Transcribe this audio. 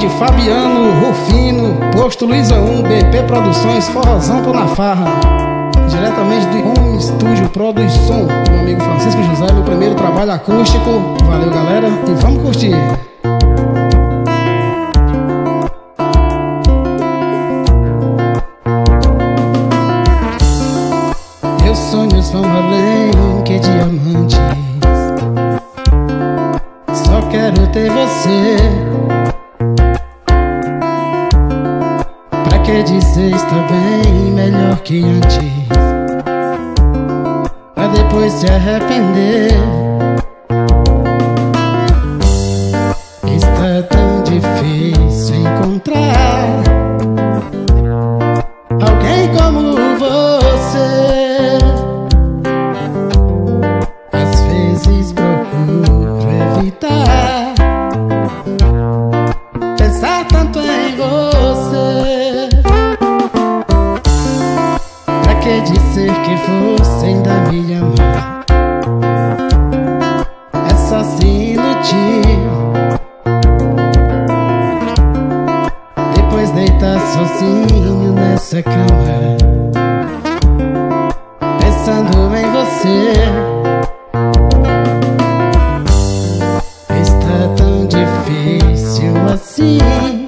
de Fabiano, Rufino, Posto Luiza 1, BP Produções, Forrozão tô na farra. Diretamente do Home Studio Produz Som, meu amigo Francisco José, meu primeiro trabalho acústico. Valeu, galera, e vamos curtir. Meus sonhos vão além que diamantes. Só quero ter você. Pra que dizer está bem melhor que antes, pra depois se arrepender. Está tão difícil encontrar alguém como você. Às vezes procuro evitar pensar tanto em você. Pra que dizer que você ainda me ama? É só se iludir, depois deitar sozinho nessa cama, pensando em você. Está tão difícil assim.